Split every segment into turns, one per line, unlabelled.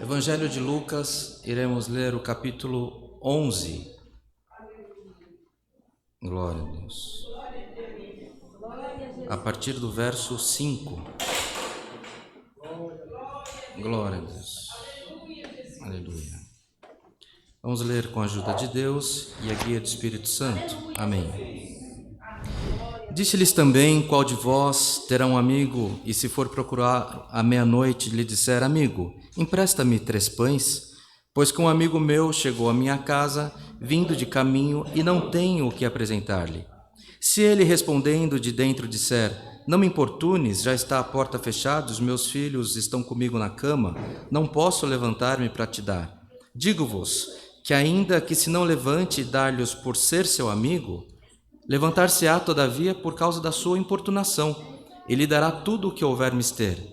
Evangelho de Lucas, iremos ler o capítulo 11. Glória a Deus. A partir do verso 5. Glória a Deus. Aleluia. Vamos ler com a ajuda de Deus e a guia do Espírito Santo. Amém. Disse-lhes também: qual de vós terá um amigo, e se for procurar à meia-noite, lhe disser: amigo, empresta-me 3 pães, pois que um amigo meu chegou à minha casa, vindo de caminho, e não tenho o que apresentar-lhe. Se ele, respondendo de dentro, disser: não me importunes, já está a porta fechada, os meus filhos estão comigo na cama, não posso levantar-me para te dar. Digo-vos que ainda que se não levante e dar-lhes por ser seu amigo, levantar-se-á, todavia, por causa da sua importunação, e lhe dará tudo o que houver mister.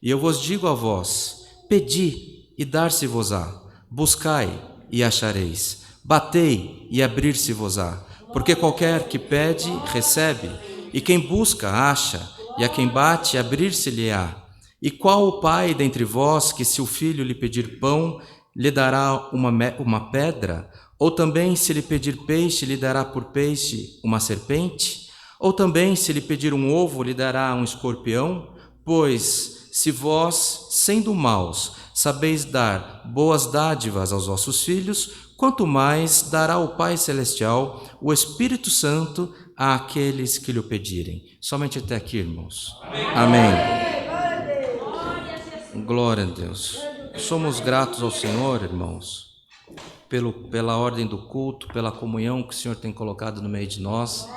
E eu vos digo a vós: pedi, e dar-se-vos-á; buscai, e achareis; batei, e abrir-se-vos-á. Porque qualquer que pede, recebe, e quem busca, acha, e a quem bate, abrir-se-lhe-á. E qual o pai dentre vós que, se o filho lhe pedir pão, lhe dará uma pedra? Ou também, se lhe pedir peixe, lhe dará por peixe uma serpente? Ou também, se lhe pedir um ovo, lhe dará um escorpião? Pois, se vós, sendo maus, sabeis dar boas dádivas aos vossos filhos, quanto mais dará o Pai Celestial o Espírito Santo àqueles que lhe o pedirem. Somente até aqui, irmãos. Amém. Glória a Deus. Somos gratos ao Senhor, irmãos, pela ordem do culto, pela comunhão que o Senhor tem colocado no meio de nós,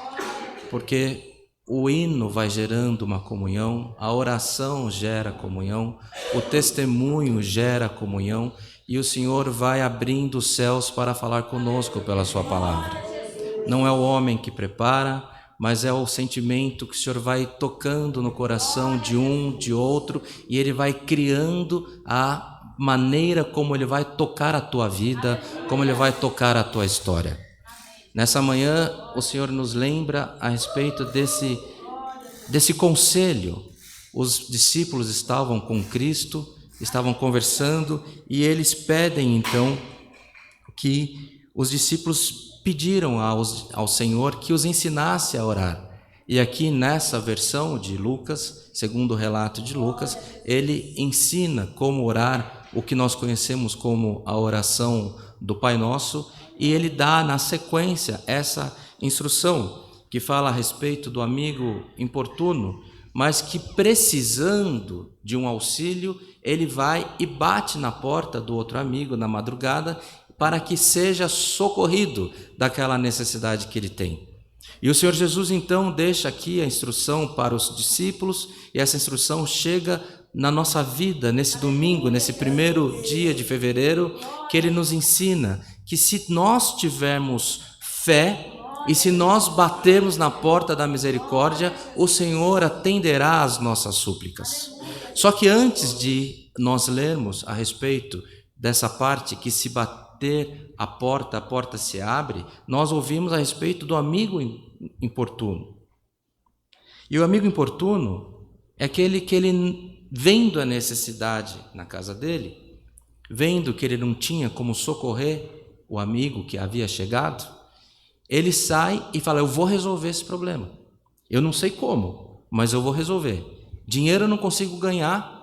porque o hino vai gerando uma comunhão, a oração gera comunhão, o testemunho gera comunhão, e o Senhor vai abrindo os céus para falar conosco pela sua palavra. Não é o homem que prepara, mas é o sentimento que o Senhor vai tocando no coração de um, de outro, e Ele vai criando a maneira como Ele vai tocar a tua vida, como Ele vai tocar a tua história. Nessa manhã, o Senhor nos lembra a respeito desse conselho. Os discípulos estavam com Cristo, estavam conversando, e eles pedem então que os discípulos pediram ao Senhor que os ensinasse a orar. E aqui nessa versão de Lucas, segundo o relato de Lucas, ele ensina como orar, o que nós conhecemos como a oração do Pai Nosso, e ele dá na sequência essa instrução que fala a respeito do amigo importuno, mas que, precisando de um auxílio, ele vai e bate na porta do outro amigo na madrugada para que seja socorrido daquela necessidade que ele tem. E o Senhor Jesus então deixa aqui a instrução para os discípulos, e essa instrução chega na nossa vida, nesse domingo, nesse primeiro dia de fevereiro, que Ele nos ensina que se nós tivermos fé e se nós batermos na porta da misericórdia, o Senhor atenderá às nossas súplicas. Só que antes de nós lermos a respeito dessa parte que se bater a porta se abre, nós ouvimos a respeito do amigo importuno. E o amigo importuno é aquele que ele, vendo a necessidade na casa dele, vendo que ele não tinha como socorrer o amigo que havia chegado, ele sai e fala: eu vou resolver esse problema. Eu não sei como, mas eu vou resolver. Dinheiro eu não consigo ganhar,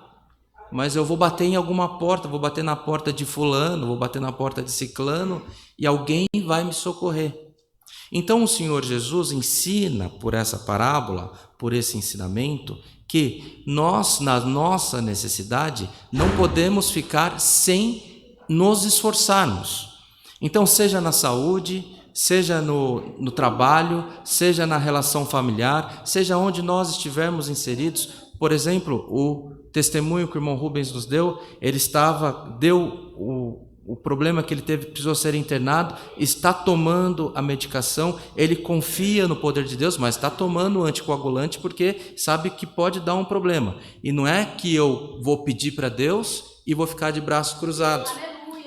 mas eu vou bater em alguma porta, vou bater na porta de fulano, vou bater na porta de ciclano, e alguém vai me socorrer. Então o Senhor Jesus ensina por essa parábola, por esse ensinamento, que nós, na nossa necessidade, não podemos ficar sem nos esforçarmos. Então, seja na saúde, seja no trabalho, seja na relação familiar, seja onde nós estivermos inseridos. Por exemplo, o testemunho que o irmão Rubens nos deu, ele deu o problema que ele teve, precisou ser internado, está tomando a medicação, ele confia no poder de Deus, mas está tomando o anticoagulante porque sabe que pode dar um problema. E não é que eu vou pedir para Deus e vou ficar de braços cruzados.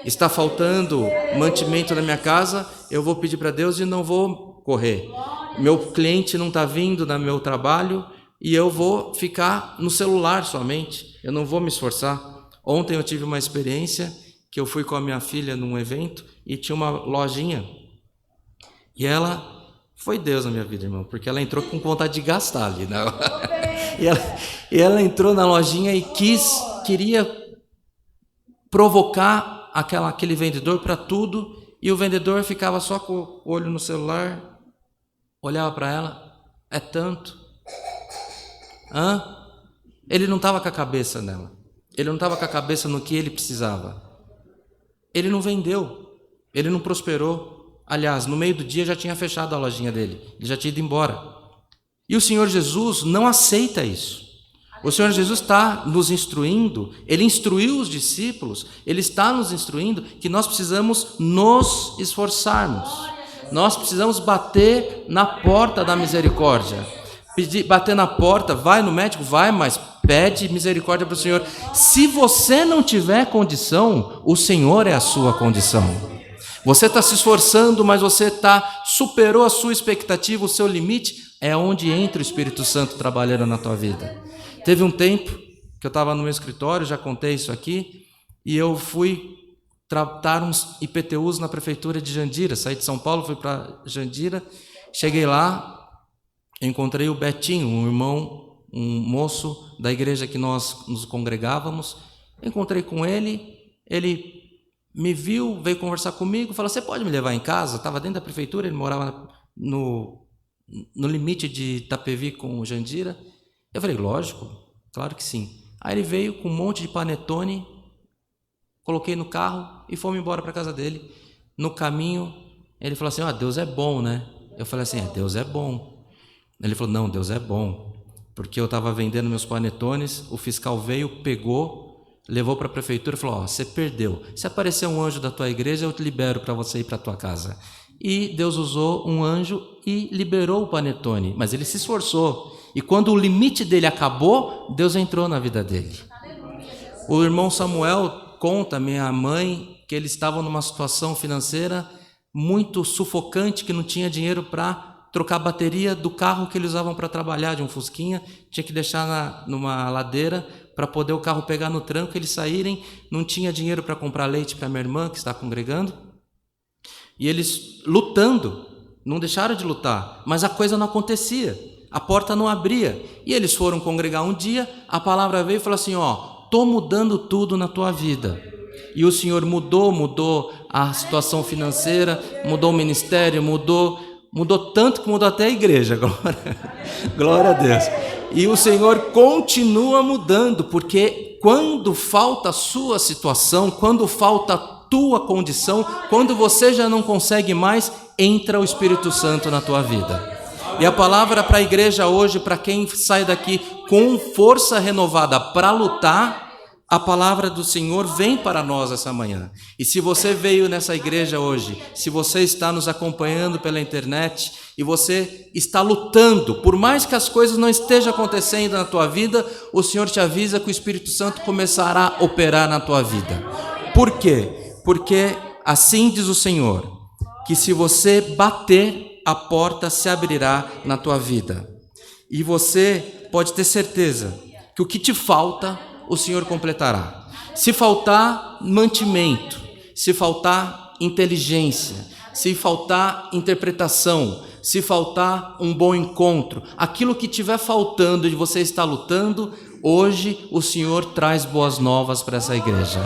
Está faltando mantimento na minha casa, eu vou pedir para Deus e não vou correr. Meu cliente não está vindo no meu trabalho e eu vou ficar no celular somente, eu não vou me esforçar. Ontem eu tive uma experiência que eu fui com a minha filha num evento e tinha uma lojinha. E ela, foi Deus na minha vida, irmão, porque ela entrou com vontade de gastar ali, né? E ela entrou na lojinha e queria provocar aquele vendedor para tudo, e o vendedor ficava só com o olho no celular, olhava para ela, é tanto. Ele não estava com a cabeça nela, ele não estava com a cabeça no que ele precisava. Ele não vendeu, ele não prosperou. Aliás, no meio do dia já tinha fechado a lojinha dele, ele já tinha ido embora. E o Senhor Jesus não aceita isso. O Senhor Jesus está nos instruindo, Ele instruiu os discípulos, Ele está nos instruindo que nós precisamos nos esforçarmos. Nós precisamos bater na porta da misericórdia. Bater na porta, vai no médico, vai, mas pede misericórdia para o Senhor. Se você não tiver condição, o Senhor é a sua condição. Você está se esforçando, mas você superou a sua expectativa, o seu limite, é onde entra o Espírito Santo trabalhando na tua vida. Teve um tempo que eu estava no meu escritório, já contei isso aqui, e eu fui tratar uns IPTUs na prefeitura de Jandira. Saí de São Paulo, fui para Jandira, cheguei lá, encontrei o Betinho, um irmão, um moço da igreja que nós nos congregávamos. Encontrei com ele, ele me viu, veio conversar comigo, falou: você pode me levar em casa? Estava dentro da prefeitura, ele morava no limite de Itapevi com Jandira. Eu falei: lógico, claro que sim. Aí ele veio com um monte de panetone, coloquei no carro e fomos embora para a casa dele. No caminho, ele falou assim: Deus é bom, né? Eu falei assim: Deus é bom. Ele falou: não, Deus é bom, porque eu estava vendendo meus panetones, o fiscal veio, pegou, levou para a prefeitura e falou: você perdeu. Se aparecer um anjo da tua igreja, eu te libero para você ir para a tua casa. E Deus usou um anjo e liberou o panetone, mas ele se esforçou. E quando o limite dele acabou, Deus entrou na vida dele. O irmão Samuel conta, minha mãe, que eles estavam numa situação financeira muito sufocante, que não tinha dinheiro para trocar a bateria do carro que eles usavam para trabalhar, de um Fusquinha, tinha que deixar numa ladeira para poder o carro pegar no tranco, eles saírem, não tinha dinheiro para comprar leite para minha irmã, que está congregando, e eles lutando, não deixaram de lutar, mas a coisa não acontecia, a porta não abria, e eles foram congregar um dia, a palavra veio e falou assim: estou mudando tudo na tua vida. E o Senhor mudou a situação financeira, mudou o ministério, mudou tanto que mudou até a igreja, glória a Deus. E o Senhor continua mudando, porque quando falta a sua situação, quando falta a tua condição, quando você já não consegue mais, entra o Espírito Santo na tua vida. E a palavra para a igreja hoje, para quem sai daqui com força renovada para lutar, a palavra do Senhor vem para nós essa manhã. E se você veio nessa igreja hoje, se você está nos acompanhando pela internet e você está lutando, por mais que as coisas não estejam acontecendo na tua vida, o Senhor te avisa que o Espírito Santo começará a operar na tua vida. Por quê? Porque assim diz o Senhor, que se você bater, a porta se abrirá na tua vida. E você pode ter certeza que o que te falta, o Senhor completará. Se faltar mantimento, se faltar inteligência, se faltar interpretação, se faltar um bom encontro, aquilo que estiver faltando e você está lutando, hoje o Senhor traz boas novas para essa igreja.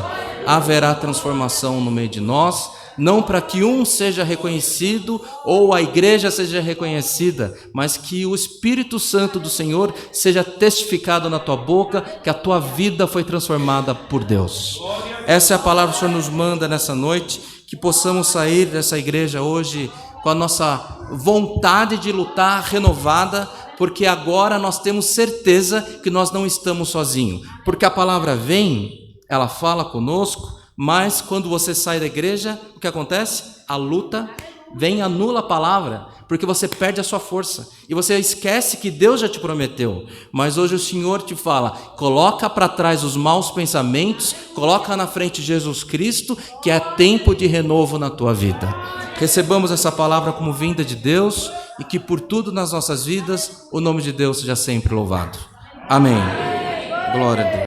Haverá transformação no meio de nós, não para que um seja reconhecido ou a igreja seja reconhecida, mas que o Espírito Santo do Senhor seja testificado na tua boca, que a tua vida foi transformada por Deus. Essa é a palavra que o Senhor nos manda nessa noite, que possamos sair dessa igreja hoje com a nossa vontade de lutar renovada, porque agora nós temos certeza que nós não estamos sozinhos, porque a palavra vem, ela fala conosco, mas quando você sai da igreja, o que acontece? A luta vem e anula a palavra, porque você perde a sua força, e você esquece que Deus já te prometeu, mas hoje o Senhor te fala, coloca para trás os maus pensamentos, coloca na frente Jesus Cristo, que é tempo de renovo na tua vida. Recebamos essa palavra como vinda de Deus, e que por tudo nas nossas vidas, o nome de Deus seja sempre louvado. Amém. Glória a Deus.